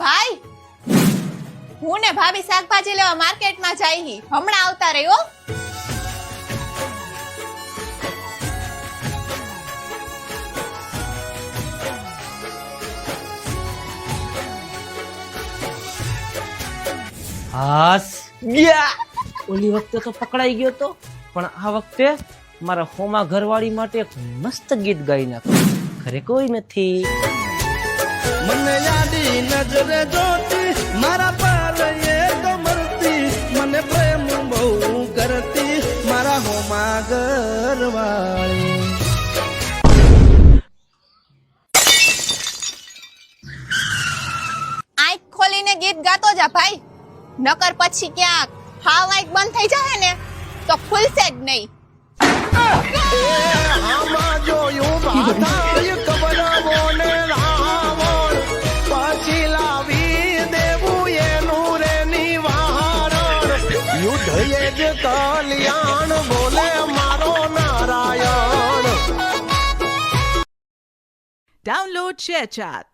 ભાઈ, હું ને ભાભી શાકભાજી લેવા માર્કેટમાં જાય હી, હમણાં આવતા રહ્યો. હાસ ગયા. ઓલી વખતે તો પકડાઈ ગયો તો, પણ આ વખતે મારા હોમા ઘરવાળી માટે એક મસ્ત ગીત ગાઈ નાખો. ઘરે કોઈ નથી. મને યાદી નજરે જોતી મારા પર એ તો મરતી, મને પ્રેમ બહુ કરતી મારા હોમા ઘરવાળી. આંખ ખોલીને ગીત ગાતો જા ભાઈ, નકર પછી ક્યાંક હાવ આંખ બંધ થઈ જાય ને તો ખુલશે જ નહીં. આમાં જોયું બાધાય કબરવો ને રાવણ, પછી લાવી દેવું એનું રે નિવારણ. યુદ્ધએ જ કલ્યાણ બોલે મારો નારાયણ. Download ShareChat.